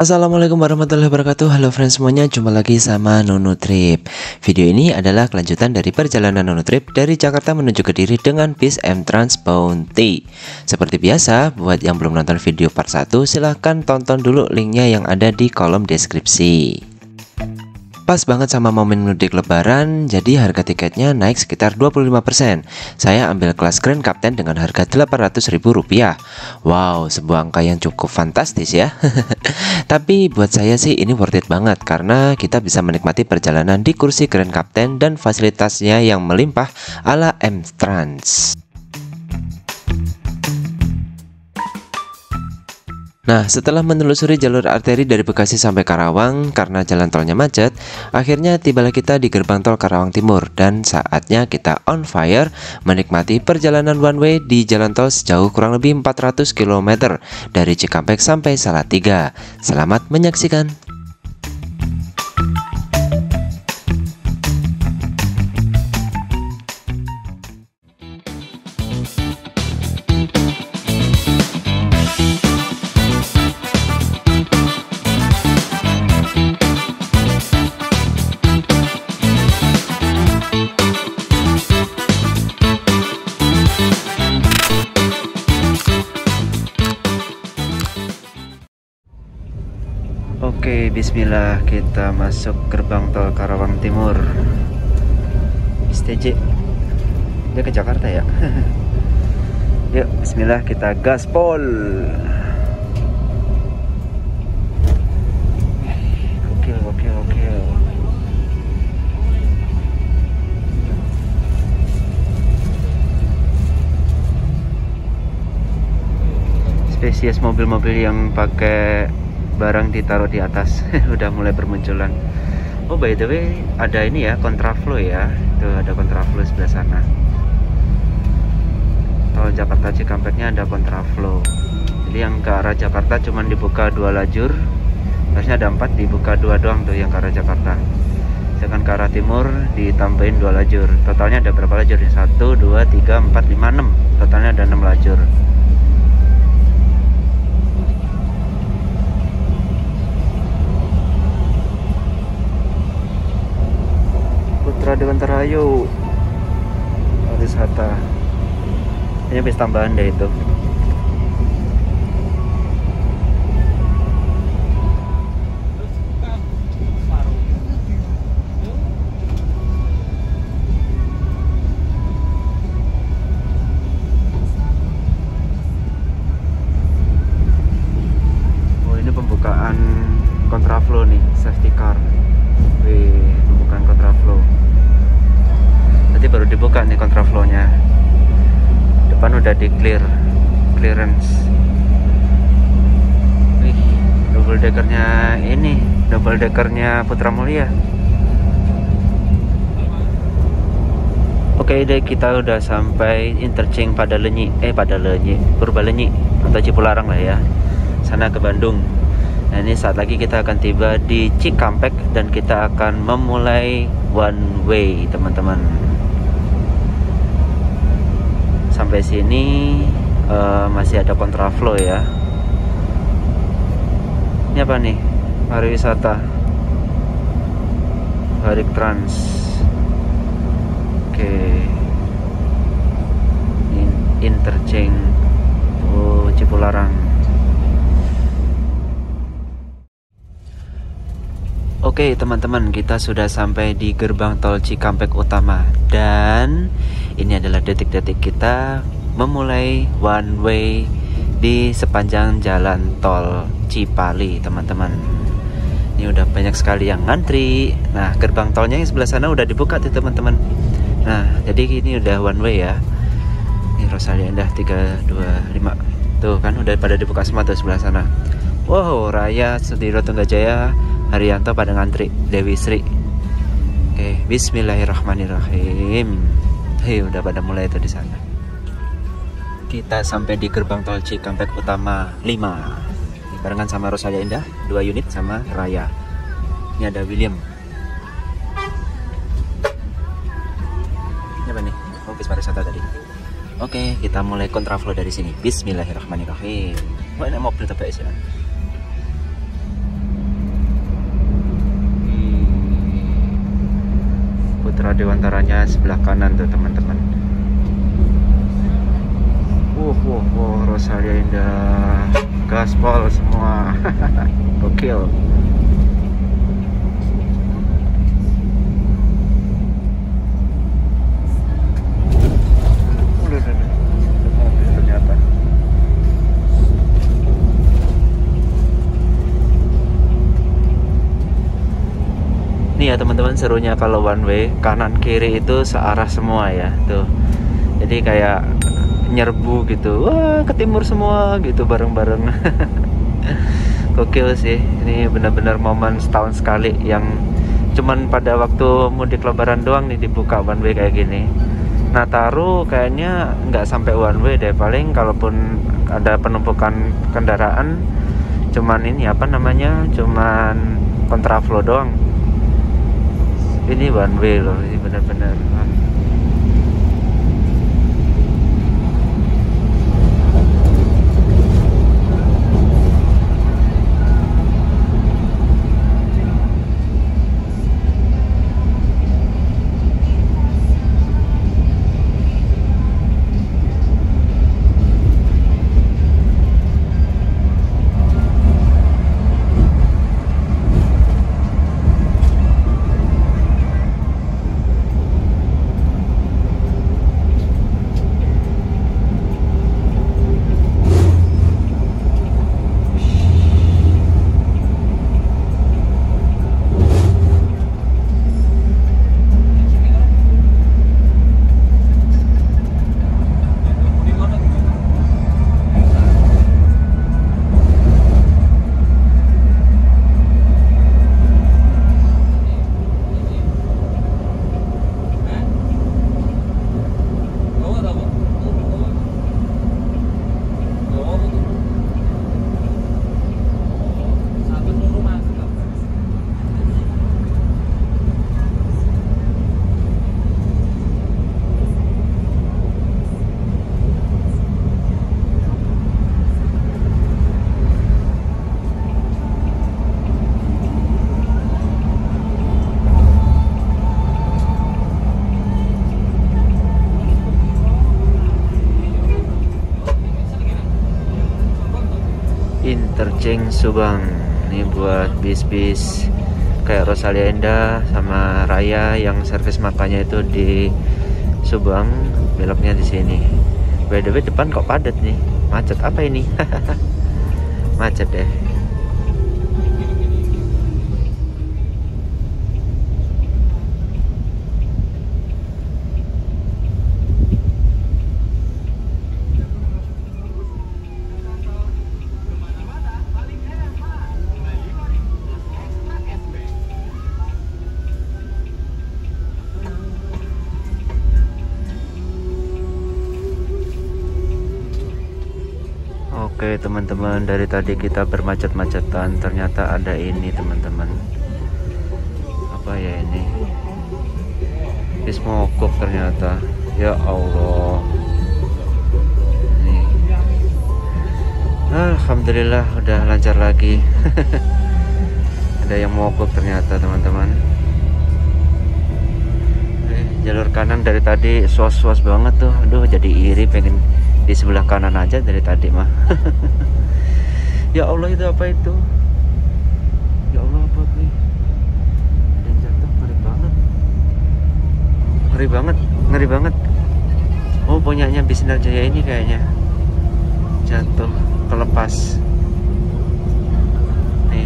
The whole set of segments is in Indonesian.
Assalamualaikum warahmatullahi wabarakatuh. Halo friends semuanya, jumpa lagi sama Nunu Trip. Video ini adalah kelanjutan dari perjalanan Nunu Trip dari Jakarta menuju Kediri dengan bis M-Trans Bounty. Seperti biasa, buat yang belum nonton video part 1, silahkan tonton dulu linknya yang ada di kolom deskripsi. Pas banget sama momen mudik lebaran, jadi harga tiketnya naik sekitar 25%. Saya ambil kelas Grand Captain dengan harga Rp800.000. Wow, sebuah angka yang cukup fantastis ya. Tapi buat saya sih ini worth it banget, karena kita bisa menikmati perjalanan di kursi Grand Captain dan fasilitasnya yang melimpah ala M-Trans. Nah, setelah menelusuri jalur arteri dari Bekasi sampai Karawang karena jalan tolnya macet, akhirnya tibalah kita di gerbang tol Karawang Timur dan saatnya kita on fire menikmati perjalanan one way di jalan tol sejauh kurang lebih 400 km dari Cikampek sampai Salatiga. Selamat menyaksikan. Oke, bismillah, kita masuk gerbang tol Karawang Timur. STJ. Dia ke Jakarta ya. Yuk, bismillah, kita gaspol. Oke. Spesies mobil-mobil yang pakai barang ditaruh di atas udah mulai bermunculan. Oh, by the way, ada ini ya, kontraflow ya. Tuh ada kontraflow sebelah sana. Tol Jakarta Cikampeknya ada kontraflow. Jadi yang ke arah Jakarta cuman dibuka 2 lajur. Harusnya ada 4, dibuka 2 doang tuh yang ke arah Jakarta. Sedangkan ke arah timur ditambahin 2 lajur. Totalnya ada berapa lajur? 1, 2, 3, 4, 5, 6. Totalnya ada 6 lajur. Dewantarayu wisata ini bis tambahan deh itu. Oh, ini pembukaan kontraflow nih, safety car. Wih, pembukaan kontraflow. Tadi baru dibuka nih kontraflow-nya. Depan udah di clearance. Wih, double deckernya Putra Mulia. Oke deh, kita udah sampai interchange Purbalenyi atau Cipularang lah ya. Sana ke Bandung. Nah, ini saat lagi kita akan tiba di Cikampek dan kita akan memulai one way, teman-teman. Sampai sini masih ada kontraflow ya. Ini apa nih? Pariwisata Harik Trans. Oke. Interchange Cipularang. Oke teman-teman, kita sudah sampai di gerbang tol Cikampek Utama. Dan ini adalah detik-detik kita memulai one way di sepanjang jalan tol Cipali, teman-teman. Ini udah banyak sekali yang ngantri. Nah, gerbang tolnya yang sebelah sana udah dibuka tuh, teman-teman. Nah, jadi ini udah one way ya. Ini Rosalia Indah 325. Tuh kan udah pada dibuka semua tuh sebelah sana. Wow, Raya Sudiro Tunggajaya Haryanto pada ngantri, Dewi Sri. Oke, bismillahirrahmanirrahim. Hei, udah pada mulai itu di sana. Kita sampai di gerbang tol Cikampek Utama 5. Ini barengan sama Rosalia Indah, 2 unit sama Raya. Ini ada William. Ini apa nih? Oh, bis pariwisata tadi. Oke, kita mulai kontraflow dari sini. Bismillahirrahmanirrahim. Wah, ini mobil tebak ya. Dewantaranya sebelah kanan tuh teman-teman. Rosalia Indah, gaspol semua. Gokil. Ternyata. Nih ya teman-teman, serunya kalau one way kanan kiri itu searah semua ya tuh. Jadi kayak nyerbu gitu, wah ke timur semua gitu bareng-bareng. Gokil sih, ini benar-benar momen setahun sekali yang cuman pada waktu mudik lebaran doang nih dibuka one way kayak gini. Nataru kayaknya nggak sampai one way deh, paling kalaupun ada penumpukan kendaraan cuman ini apa namanya, cuman kontraflow doang. Ini one way loh, ini benar-benar. Interchange Subang ini buat bis-bis kayak Rosalia Indah sama Raya yang servis makanya itu di Subang, beloknya di sini. By the way, depan kok padat nih, macet apa ini? Macet deh. Oke teman-teman, dari tadi kita bermacet-macetan, ternyata ada ini teman-teman. Apa ya ini? Bis mogok ternyata. Ya Allah. Nih. Alhamdulillah udah lancar lagi. Ada yang mogok ternyata teman-teman. Jalur kanan dari tadi suas-suas banget tuh. Aduh, jadi iri pengen di sebelah kanan aja dari tadi mah. Ya Allah, itu apa itu? Ya Allah, apa nih? Ada yang jatuh, ngeri banget. Ngeri banget, ngeri banget. Oh, punyanya bis Sinar Jaya ini kayaknya. Jatuh, kelepas. Nih.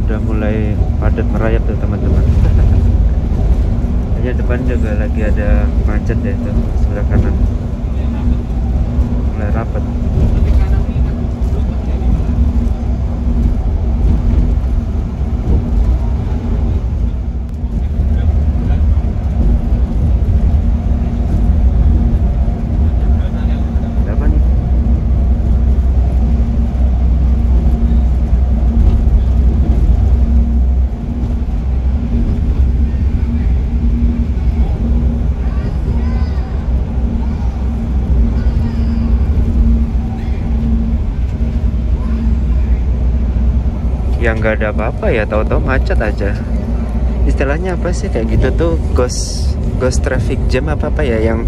Udah mulai padat merayap tuh teman-teman. Kayaknya depan juga lagi ada macet deh tuh, sebelah kanan mulai rapat. yang nggak ada apa-apa ya, tahu-tahu macet aja. Istilahnya apa sih kayak gitu tuh, ghost traffic jam apa ya, yang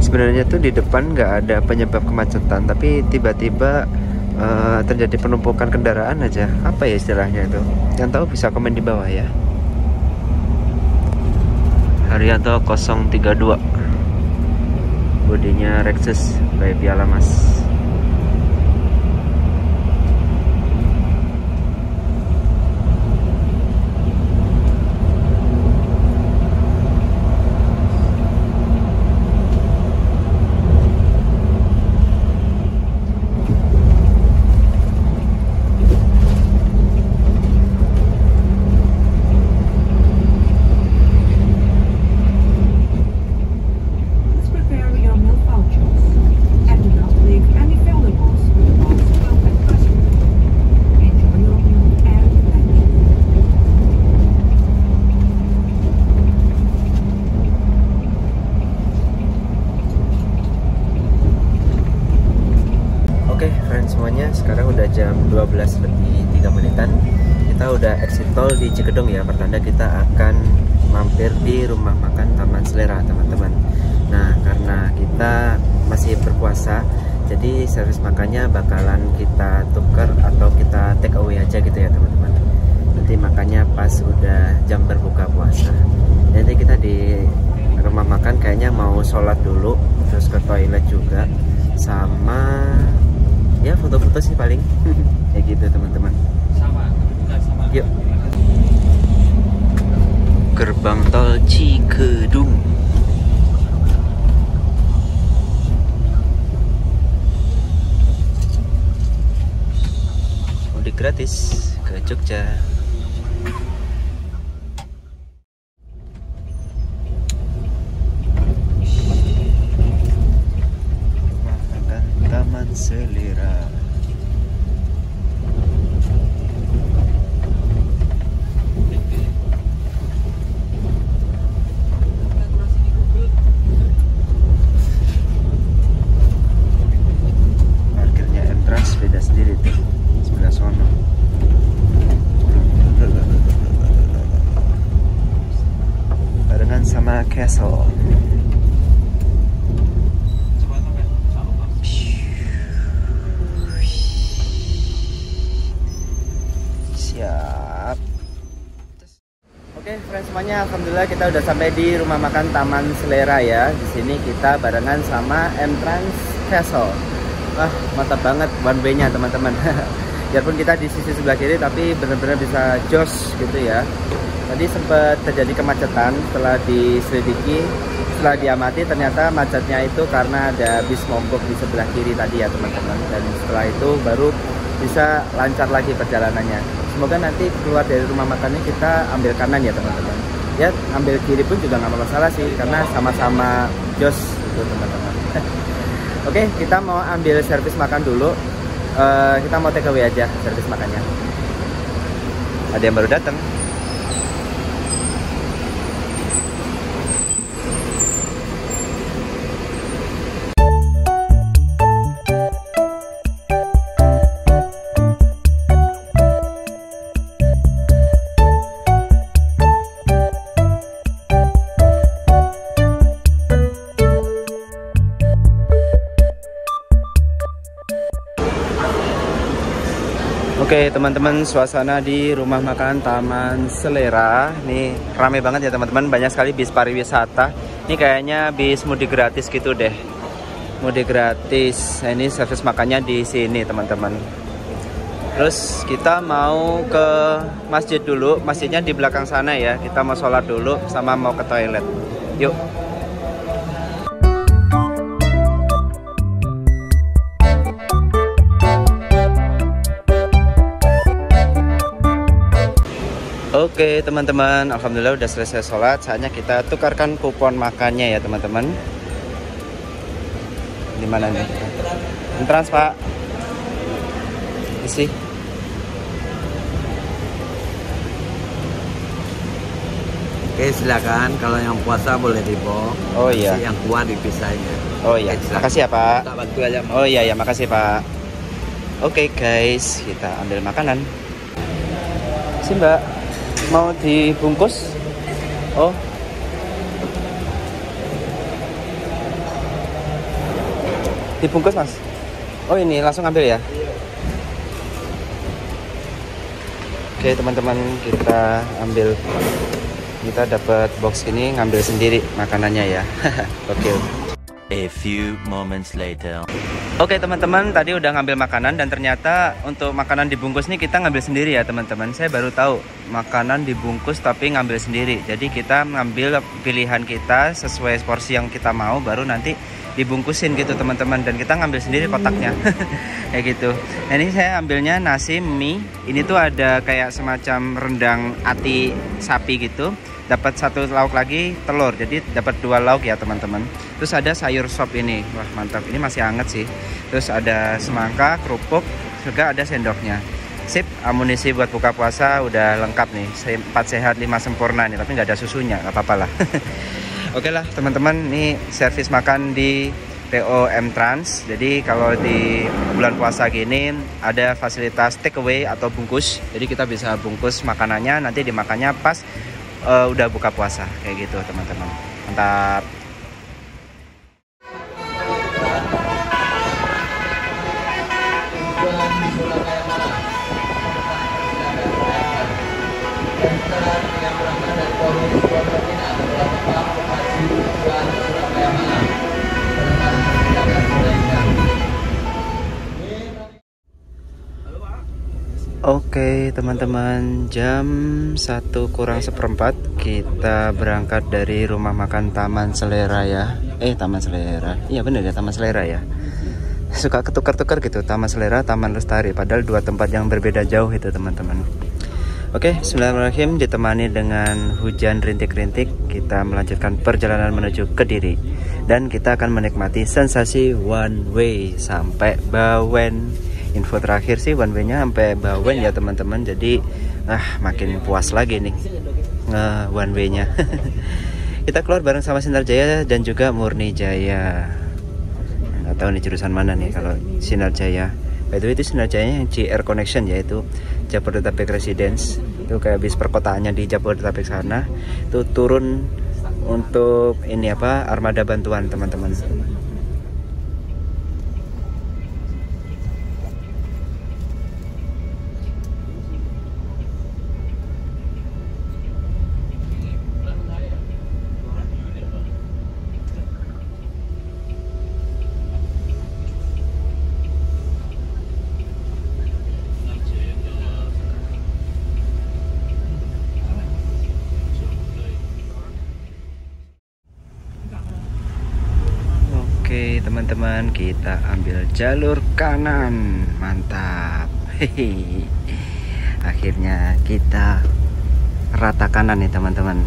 sebenarnya tuh di depan nggak ada penyebab kemacetan tapi tiba-tiba terjadi penumpukan kendaraan aja. Apa ya istilahnya itu? Yang tahu bisa komen di bawah ya. Haryanto 032, bodinya Lexus by Piala Mas. Semuanya sekarang udah jam 12 lebih 3 menitan. Kita udah exit tol di Cikedung ya. Pertanda kita akan mampir di rumah makan Taman Selera, teman-teman. Nah, karena kita masih berpuasa, jadi servis makannya bakalan kita tuker atau kita take away aja gitu ya, teman-teman. Nanti makannya pas udah jam berbuka puasa. Nanti kita di rumah makan kayaknya mau sholat dulu, terus ke toilet juga, sama ya foto-foto sih paling. Kayak gitu, teman-teman. Yuk. Gerbang tol Cikedung. Mudik gratis ke Jogja. Makan Taman Selera. Beda sendiri tuh sebelah sono. Barengan sama Castle. Siap. Oke, friends semuanya, alhamdulillah kita udah sampai di rumah makan Taman Selera ya. Di sini kita barengan sama Entrance Castle. Wah, mantap banget one way-nya, teman-teman. Biarpun kita di sisi sebelah kiri, tapi benar-benar bisa jos gitu ya. Tadi sempat terjadi kemacetan setelah diselidiki, setelah diamati ternyata macetnya itu karena ada bis mogok di sebelah kiri tadi ya, teman-teman. Dan setelah itu baru bisa lancar lagi perjalanannya. Semoga nanti keluar dari rumah makannya kita ambil kanan ya, teman-teman. Ya, ambil kiri pun juga nggak masalah sih, karena sama-sama jos gitu, teman-teman. Oke, kita mau ambil servis makan dulu. Kita mau take away aja servis makannya. Ada yang baru datang. Oke, teman-teman, suasana di rumah makan Taman Selera nih rame banget ya, teman-teman. Banyak sekali bis pariwisata. Ini kayaknya bis mudik gratis gitu deh. Mudik gratis. Nah, ini servis makannya di sini, teman-teman. Terus kita mau ke masjid dulu. Masjidnya di belakang sana ya. Kita mau sholat dulu sama mau ke toilet. Yuk. Oke, teman-teman, alhamdulillah udah selesai sholat. Saatnya kita tukarkan kupon makannya ya, teman-teman. Di mana nih? Entrance, Pak. Isi. Oke, silakan. Kalau yang puasa boleh dibawa. Oh iya. Yang kuat dipisahin ya. Oh iya. Oke, makasih ya, Pak. Kita bantu aja. Oh iya ya, makasih, Pak. Oke, guys, kita ambil makanan. Si Mbak, mau dibungkus? Oh. Dibungkus Mas? Oh ini langsung ambil ya? Oke teman-teman, kita ambil. Kita dapat box ini, ngambil sendiri makanannya ya. Oke. A few moments later. Oke teman-teman, tadi udah ngambil makanan dan ternyata untuk makanan dibungkus nih kita ngambil sendiri ya teman-teman. Saya baru tahu makanan dibungkus tapi ngambil sendiri. Jadi kita ngambil pilihan kita sesuai porsi yang kita mau, baru nanti dibungkusin gitu teman-teman, dan kita ngambil sendiri kotaknya. Kayak gitu. Nah, ini saya ambilnya nasi mie. Ini tuh ada kayak semacam rendang ati sapi gitu. Dapat satu lauk lagi telur, jadi dapat 2 lauk ya teman-teman. Terus ada sayur sop ini, wah mantap, ini masih hangat sih. Terus ada semangka, kerupuk, juga ada sendoknya. Sip, amunisi buat buka puasa udah lengkap nih. 4 sehat 5 sempurna nih, tapi nggak ada susunya, nggak apa-apa lah. Oke lah teman-teman, ini servis makan di PO M Trans. Jadi kalau di bulan puasa gini ada fasilitas take away atau bungkus. Jadi kita bisa bungkus makanannya, nanti dimakannya pas udah buka puasa kayak gitu teman-teman. Mantap. Oke teman-teman, jam 1 kurang seperempat kita berangkat dari rumah makan Taman Selera ya. Taman Selera, iya bener ya, Taman Selera ya. Suka ketukar-tukar gitu, Taman Selera, Taman Lestari, padahal 2 tempat yang berbeda jauh itu teman-teman. Oke, bismillahirrahmanirrahim. Ditemani dengan hujan rintik-rintik, kita melanjutkan perjalanan menuju Kediri. Dan kita akan menikmati sensasi one way sampai Bawen. Info terakhir sih one way-nya sampai Bawen ya teman-teman. Jadi makin puas lagi nih one way-nya. Kita keluar bareng sama Sinar Jaya dan juga Murni Jaya. Nggak tahu nih jurusan mana nih kalau Sinar Jaya. By the way, itu Sinar Jaya yang JR Connection, yaitu Jabodetabek Residence. Itu kayak bis perkotaannya di Jabodetabek sana. Itu turun untuk ini apa, armada bantuan teman-teman. Oke teman-teman, kita ambil jalur kanan. Mantap. Hehehe. Akhirnya kita rata kanan nih teman-teman.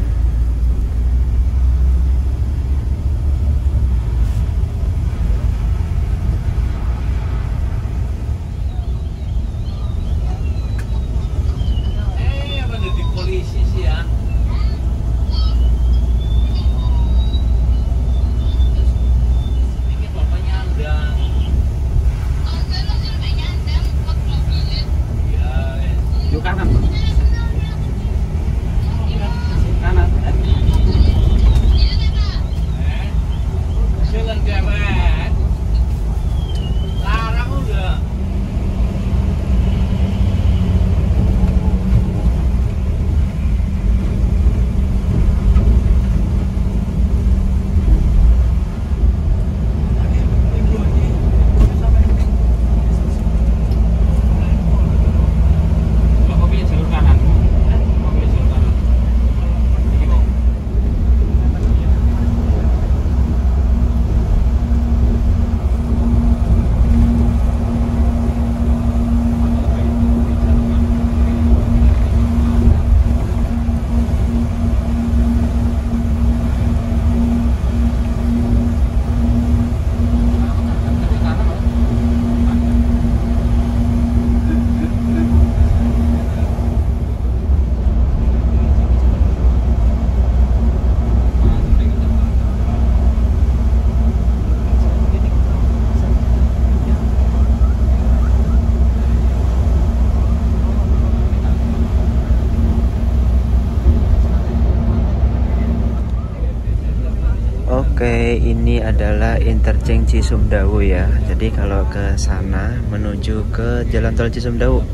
ini adalah interchange Cisumdawu ya. Jadi kalau ke sana menuju ke Jalan Tol Cisumdawu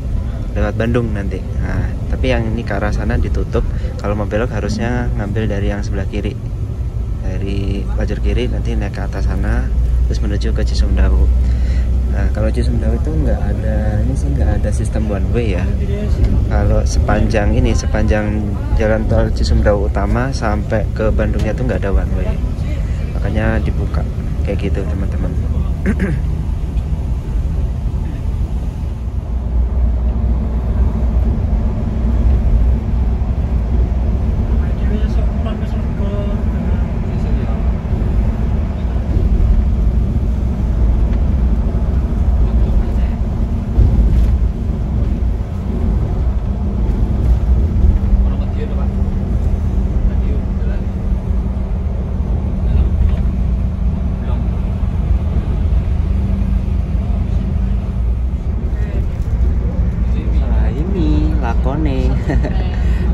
lewat Bandung nanti. Nah, tapi yang ini ke arah sana ditutup. Kalau mau belok harusnya ngambil dari yang sebelah kiri. Dari lajur kiri nanti naik ke atas sana terus menuju ke Cisumdawu. Nah, kalau Cisumdawu itu nggak ada sistem one way ya. Kalau sepanjang Jalan Tol Cisumdawu utama sampai ke Bandungnya itu nggak ada one way. Makanya dibuka kayak gitu teman-teman.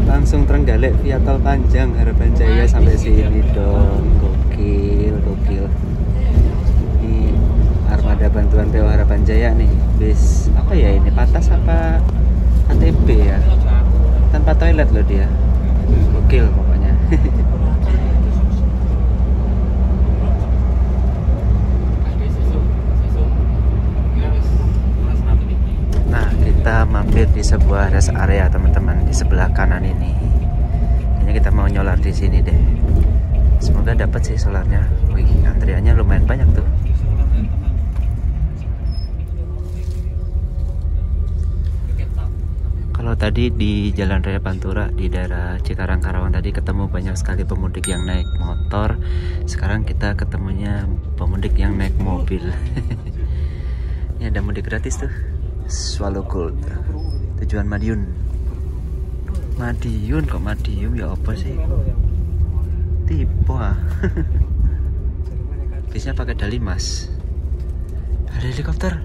Langsung Trenggalek via tol panjang Harapan Jaya sampai sini dong. Gokil. Ini armada bantuan PO Harapan Jaya nih. Bis apa ya ini? Patas apa ATB ya? Tanpa toilet loh dia. Gokil pokoknya. Kita mampir di sebuah rest area teman-teman di sebelah kanan ini. Kayaknya kita mau nyolar di sini deh. Semoga dapat sih solarnya. Wih, antriannya lumayan banyak tuh. Kalau tadi di Jalan Raya Pantura di daerah Cikarang Karawang tadi ketemu banyak sekali pemudik yang naik motor. Sekarang kita ketemunya pemudik yang naik mobil. Ini ada mudik gratis tuh. Swallow Gold tujuan Madiun kok Madiun ya apa sih tipe bisnya pakai dali mas. Ada helikopter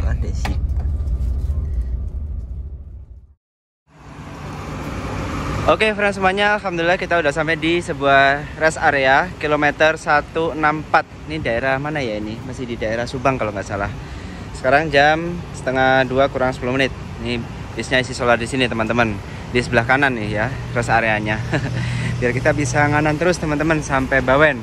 ada sih. Oke friends semuanya, alhamdulillah kita udah sampai di sebuah rest area kilometer 164. Ini daerah mana ya ini? Masih di daerah Subang kalau nggak salah. Sekarang jam 1:30 kurang 10 menit. Ini bisnya isi solar di sini teman-teman. Di sebelah kanan nih ya rest areanya. Biar kita bisa nganan terus teman-teman sampai Bawen.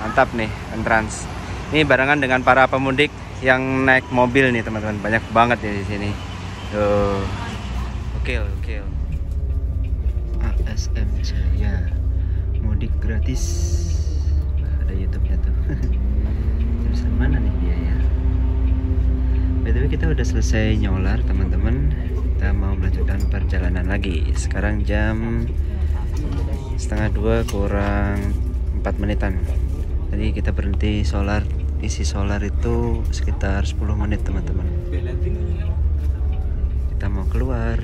Mantap nih entrance. Ini barengan dengan para pemudik yang naik mobil nih teman-teman. Banyak banget ya di sini. Tuh. Oke. ASM Jaya mudik gratis, ada YouTube-nya tuh. Jurusan mana nih dia ya? BTW kita udah selesai nyolar teman-teman. Kita mau melanjutkan perjalanan lagi. Sekarang jam 1:30 kurang 4 menitan. Tadi kita berhenti solar, isi solar itu sekitar 10 menit teman-teman. Kita mau keluar.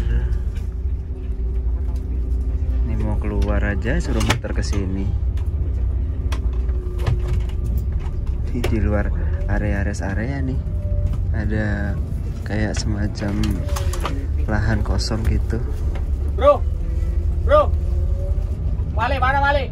Mau keluar aja suruh muter ke sini. Di luar area rest area nih ada kayak semacam lahan kosong gitu. Bro, balik mana balik?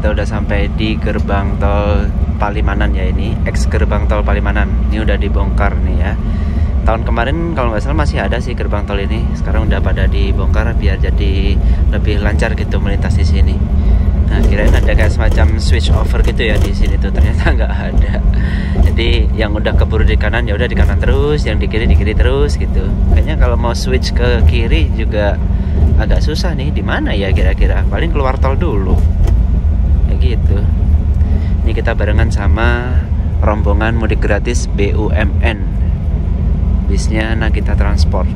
kita udah sampai di gerbang tol Palimanan ya, ini ex gerbang tol Palimanan. Ini udah dibongkar nih ya. Tahun kemarin kalau nggak salah masih ada sih gerbang tol ini. Sekarang udah pada dibongkar biar jadi lebih lancar gitu melintas di sini. Nah, kirain ada kayak semacam switch over gitu ya di sini tuh, ternyata nggak ada. Jadi yang udah keburu di kanan ya udah di kanan terus, yang di kiri terus gitu. Kayaknya kalau mau switch ke kiri juga agak susah nih. Di mana ya kira-kira? Paling keluar tol dulu. Kayak gitu. Ini kita barengan sama rombongan mudik gratis BUMN. Bisnya Nagita Transport.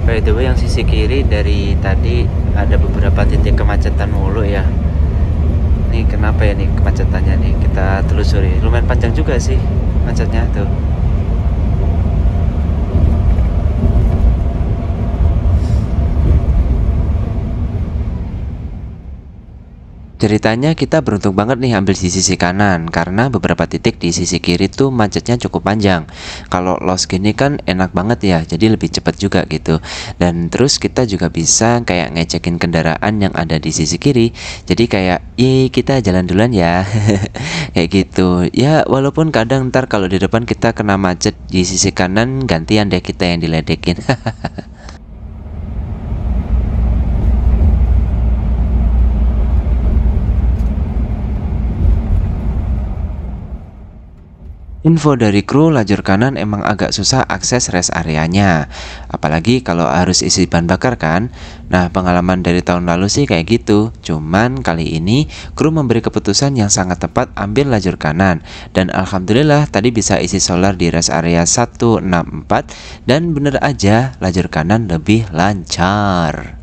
By the way, yang sisi kiri dari tadi ada beberapa titik kemacetan mulu ya. Ini kenapa ya nih kemacetannya nih? Kita telusuri. Lumayan panjang juga sih macetnya tuh. Ceritanya kita beruntung banget nih ambil di sisi kanan, karena beberapa titik di sisi kiri tuh macetnya cukup panjang. Kalau los gini kan enak banget ya, jadi lebih cepat juga gitu. Dan terus kita juga bisa kayak ngecekin kendaraan yang ada di sisi kiri. Jadi kayak, kita jalan duluan ya. Kayak gitu. Ya walaupun kadang ntar kalau di depan kita kena macet di sisi kanan, gantian deh kita yang diledekin. Info dari kru, lajur kanan emang agak susah akses rest areanya, apalagi kalau harus isi bahan bakar kan. Nah, pengalaman dari tahun lalu sih kayak gitu. Cuman kali ini kru memberi keputusan yang sangat tepat, ambil lajur kanan. Dan alhamdulillah tadi bisa isi solar di rest area 164. Dan bener aja lajur kanan lebih lancar.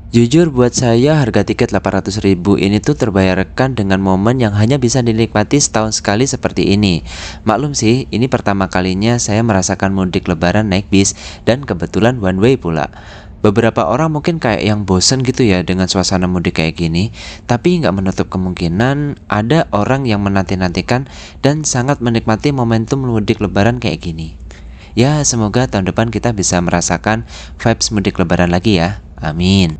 Jujur buat saya harga tiket 800.000 ini tuh terbayarkan dengan momen yang hanya bisa dinikmati setahun sekali seperti ini. Maklum sih, ini pertama kalinya saya merasakan mudik lebaran naik bis dan kebetulan one way pula. Beberapa orang mungkin kayak yang bosen gitu ya dengan suasana mudik kayak gini, tapi nggak menutup kemungkinan ada orang yang menanti-nantikan dan sangat menikmati momentum mudik lebaran kayak gini. Ya, semoga tahun depan kita bisa merasakan vibes mudik lebaran lagi ya. Amin.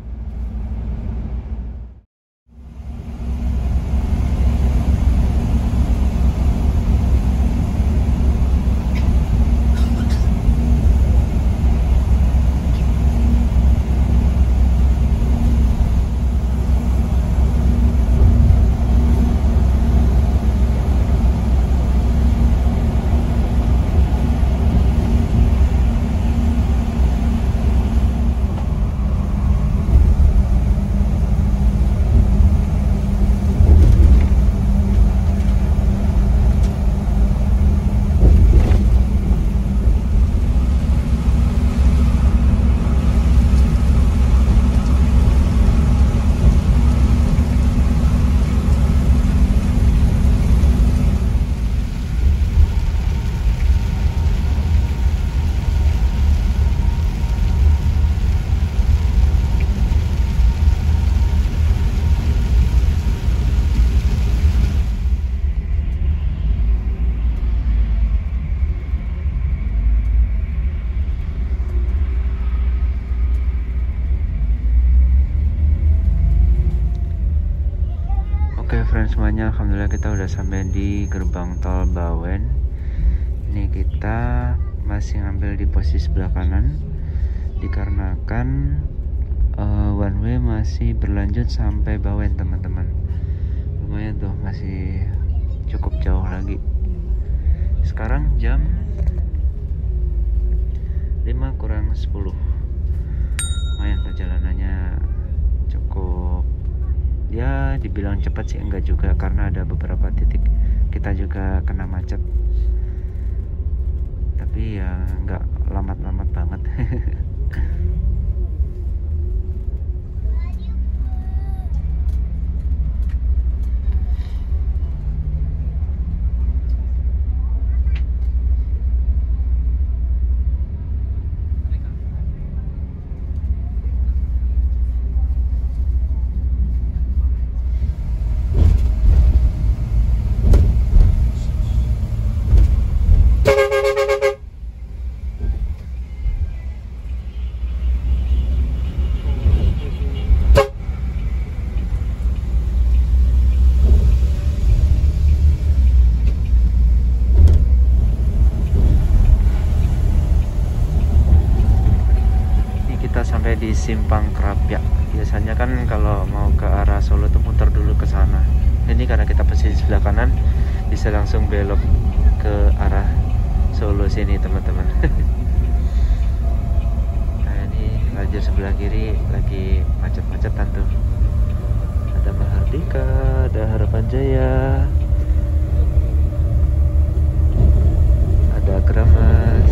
semuanya, alhamdulillah kita udah sampai di gerbang tol Bawen. Ini kita masih ngambil di posisi sebelah kanan dikarenakan one way masih berlanjut sampai Bawen teman-teman. Lumayan tuh, masih cukup jauh lagi. Sekarang jam 5:50. Lumayan perjalanannya cukup, ya dibilang cepat sih enggak juga, karena ada beberapa titik kita juga kena macet, tapi ya enggak lamat-lamat banget. Sampai di Simpang Krapyak. Biasanya kan kalau mau ke arah Solo tuh muter dulu ke sana. Ini karena kita posisi sebelah kanan, bisa langsung belok ke arah Solo sini teman-teman. Nah ini lajur sebelah kiri lagi macet-macetan tuh. Ada Mahardika, ada Harapan Jaya, ada Kramas.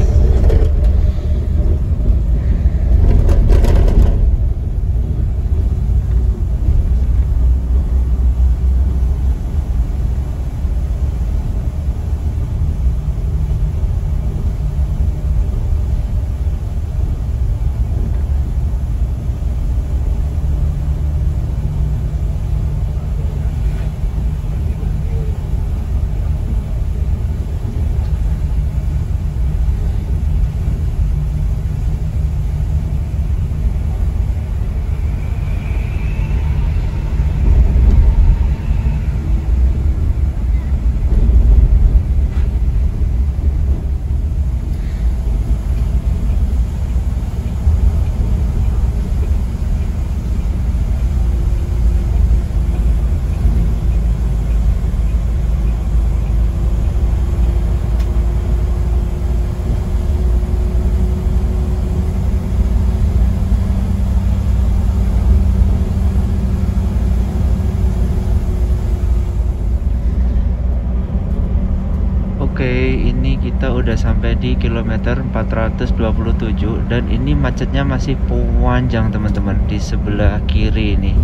Oke, ini kita udah sampai di kilometer 427 dan ini macetnya masih panjang teman-teman di sebelah kiri ini.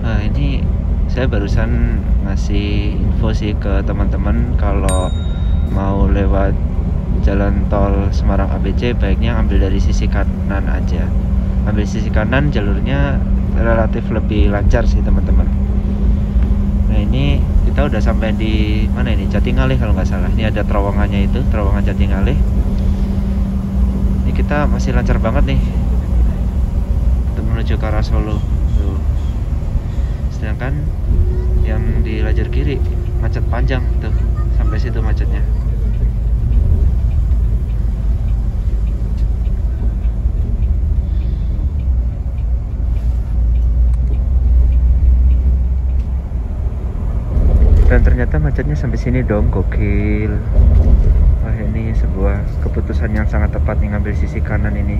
Nah, ini saya barusan ngasih info sih ke teman-teman kalau mau lewat jalan tol Semarang ABC baiknya ambil dari sisi kanan aja. Ambil sisi kanan, jalurnya relatif lebih lancar sih teman-teman. Nah ini kita udah sampai di mana ini? Jatingalih kalau nggak salah. Ini ada terowongannya itu, terowongan Jatingalih. Ini kita masih lancar banget nih untuk menuju ke arah Solo. Tuh. Sedangkan yang di lajur kiri macet panjang tuh, sampai situ macetnya. Dan ternyata macetnya sampai sini dong, gokil. Wah ini sebuah keputusan yang sangat tepat nih ngambil sisi kanan ini.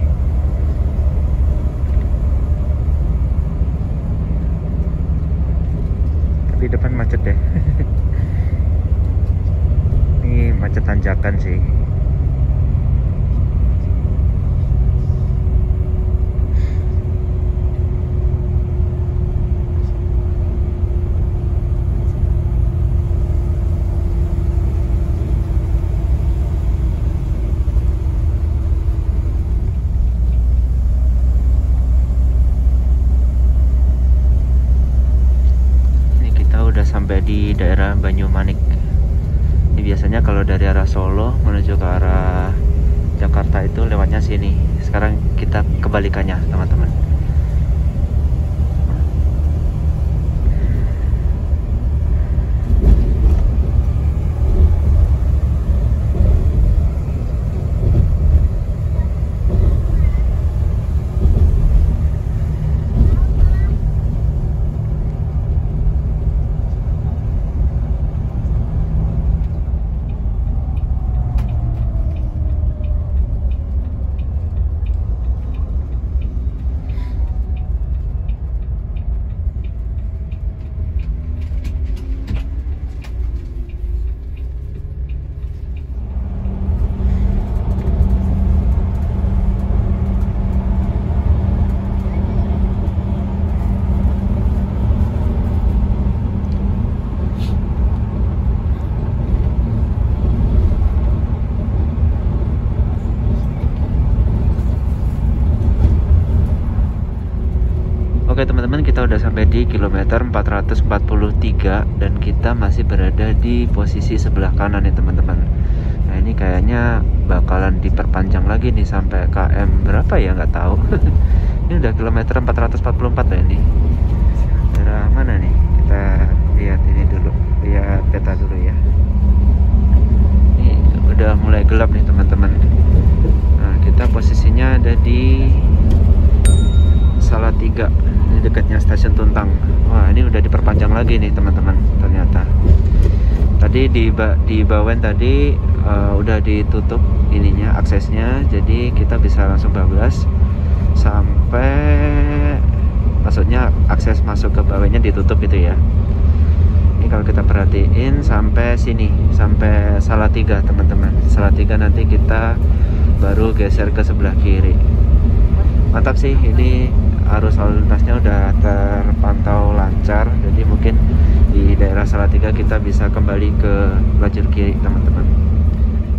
Tapi depan macet deh. Ini macet tanjakan sih. Sampai di daerah Banyumanik. Ini biasanya kalau dari arah Solo menuju ke arah Jakarta itu lewatnya sini. Sekarang kita kebalikannya, teman-teman. Oke teman-teman, kita udah sampai di kilometer 443 dan kita masih berada di posisi sebelah kanan nih teman-teman. Nah ini kayaknya bakalan diperpanjang lagi nih sampai km berapa ya, nggak tahu. Ini udah kilometer 444 lah ini. Daerah mana nih? Kita lihat ini dulu, lihat peta dulu ya. Ini udah mulai gelap nih teman-teman. Nah kita posisinya ada di Salatiga, ini dekatnya stasiun Tuntang. Wah ini udah diperpanjang lagi nih teman-teman. Ternyata tadi di Bawen tadi udah ditutup ininya, aksesnya, jadi kita bisa langsung bablas sampai, maksudnya akses masuk ke Bawennya ditutup itu ya. Ini kalau kita perhatiin sampai sini, sampai Salatiga teman-teman. Salatiga nanti kita baru geser ke sebelah kiri. Mantap sih, ini arus lalu lintasnya udah terpantau lancar, jadi mungkin di daerah Salatiga kita bisa kembali ke lajur kiri teman-teman.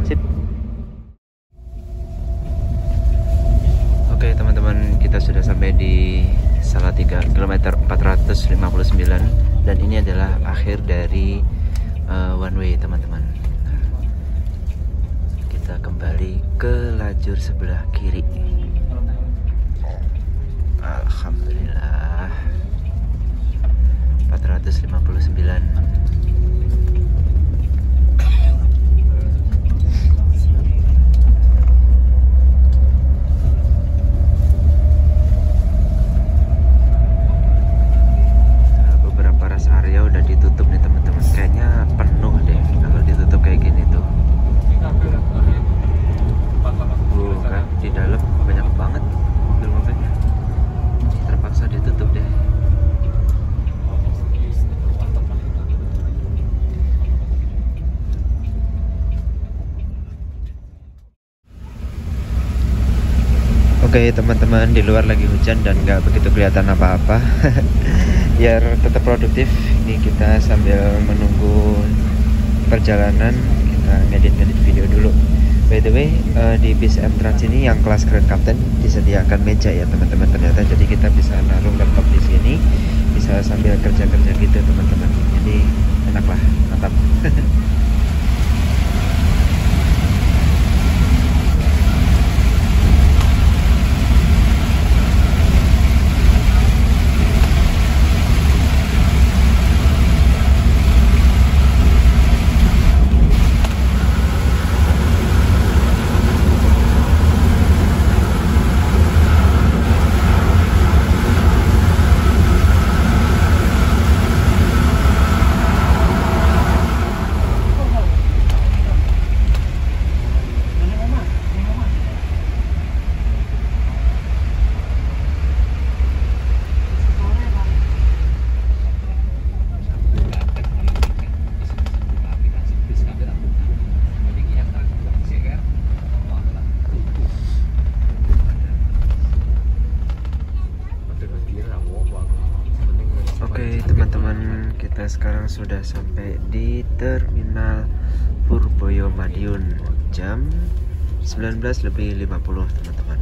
Sip. Oke teman-teman, kita sudah sampai di Salatiga kilometer 459 dan ini adalah akhir dari one way teman-teman. Kita kembali ke lajur sebelah kiri. Alhamdulillah 459. Beberapa rest area udah ditutup nih teman-teman. Kayaknya penuh deh kalau ditutup kayak gini tuh. Kan di dalam banyak banget mobil-mobilnya. Terpaksa ditutup deh. Oke teman-teman, di luar lagi hujan dan nggak begitu kelihatan apa-apa. Biar tetap produktif, ini kita sambil menunggu perjalanan, kita ngedit-ngedit video dulu. By the way, di bis M Trans ini yang kelas Grand Captain disediakan meja ya teman-teman ternyata, jadi kita bisa naruh laptop di sini, bisa sambil kerja-kerja gitu teman-teman. Jadi enak lah, mantap. Kita sekarang sudah sampai di Terminal Purboyo Madiun jam 19.50 teman-teman.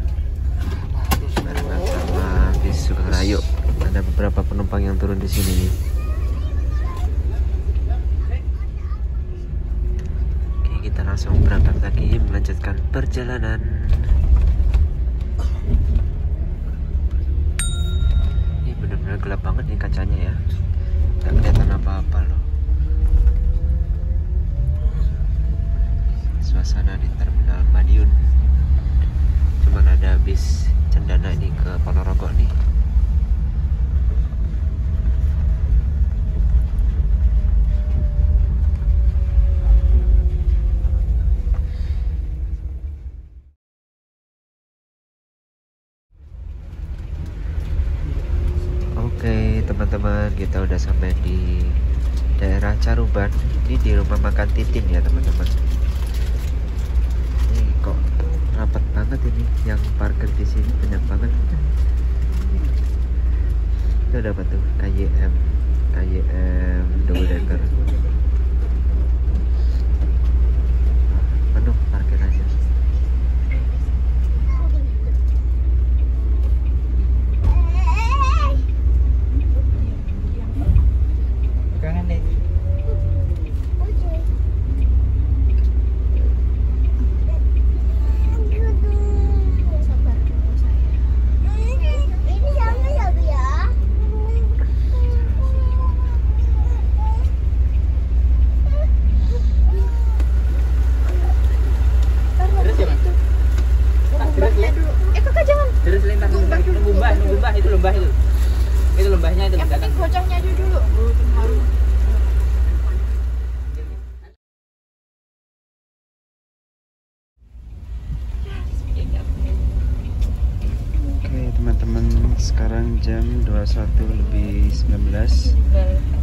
Barengan sama bis Sugeng Rayu. Ada beberapa penumpang yang turun di sini nih. Oke, kita langsung berangkat lagi melanjutkan perjalanan. Ini benar-benar gelap banget nih kacanya ya. Gak kelihatan apa-apa loh. Suasana di Terminal Madiun. Cuman ada bis Cendana ini ke Ponorogo nih. Oke teman-teman, kita udah sampai di daerah Caruban. Ini di rumah makan Titin ya teman-teman. Ini kok rapat banget ini, yang parkir di sini banyak banget. Itu ada apa tuh? KYM double decker. Penuh parkirannya. nunggu mbah itu lembah itu. Itu lembahnya itu. Yang penting gocengnya aja dulu. Oke teman-teman, sekarang jam 21:19.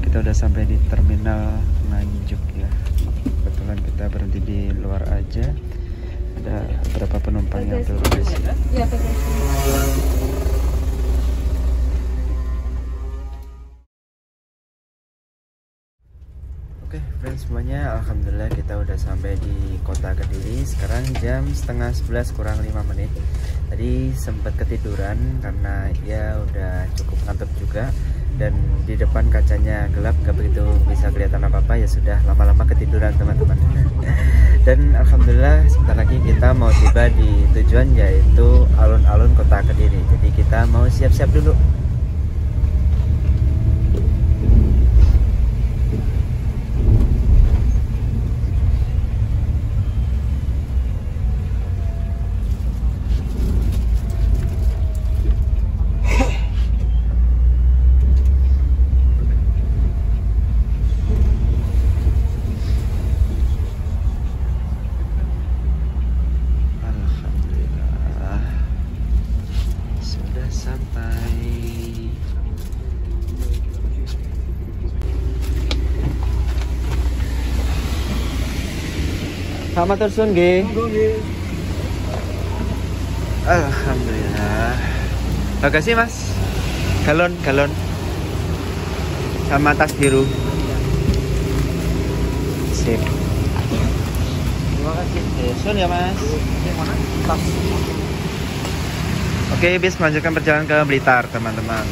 Kita udah sampai di terminal Nganjuk ya. Kebetulan kita berhenti di luar aja. Ada beberapa penumpang yang turun di sini. Oke friends semuanya, alhamdulillah kita udah sampai di kota Kediri. Sekarang jam setengah 11 kurang 5 menit. Tadi sempat ketiduran karena ya udah cukup ngantuk juga. Dan di depan kacanya gelap, gak begitu bisa kelihatan apa-apa. Ya sudah lama-lama ketiduran teman-teman. Dan alhamdulillah sebentar lagi kita mau tiba di tujuan, yaitu alun-alun kota Kediri. Jadi kita mau siap-siap dulu. Sama tersun nggih. Alhamdulillah. Makasih Mas. Galon. Sama tas biru. Sip. Terima kasih. Sun ya Mas. Tas. Oke, bis melanjutkan perjalanan ke Blitar, teman-teman.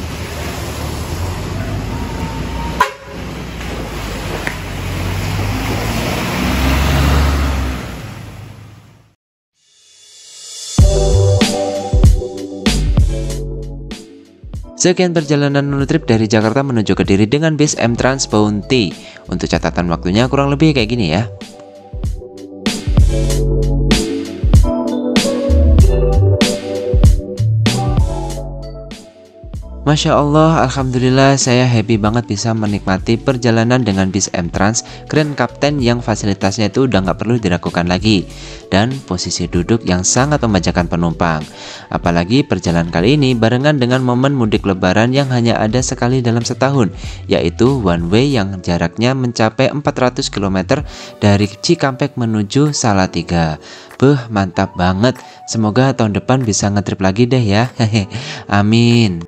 Sekian perjalanan Nunutrip dari Jakarta menuju Kediri dengan bis M-Trans Bounty. Untuk catatan waktunya kurang lebih kayak gini ya. Masya Allah, alhamdulillah saya happy banget bisa menikmati perjalanan dengan bis M-Trans Grand Captain yang fasilitasnya itu udah nggak perlu diragukan lagi, dan posisi duduk yang sangat memanjakan penumpang. Apalagi perjalanan kali ini barengan dengan momen mudik lebaran yang hanya ada sekali dalam setahun, yaitu one way yang jaraknya mencapai 400 km dari Cikampek menuju Salatiga. Mantap banget, semoga tahun depan bisa ngetrip lagi deh ya. Amin.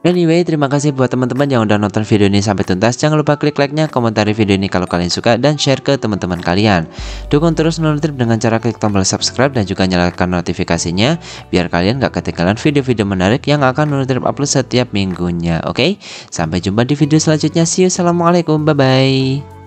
Anyway, terima kasih buat teman-teman yang udah nonton video ini sampai tuntas. Jangan lupa klik like-nya, komentari video ini kalau kalian suka, dan share ke teman-teman kalian. Dukung terus Nunutrip dengan cara klik tombol subscribe dan juga nyalakan notifikasinya, biar kalian gak ketinggalan video-video menarik yang akan Nunutrip upload setiap minggunya. Oke, sampai jumpa di video selanjutnya. See you, assalamualaikum, bye-bye.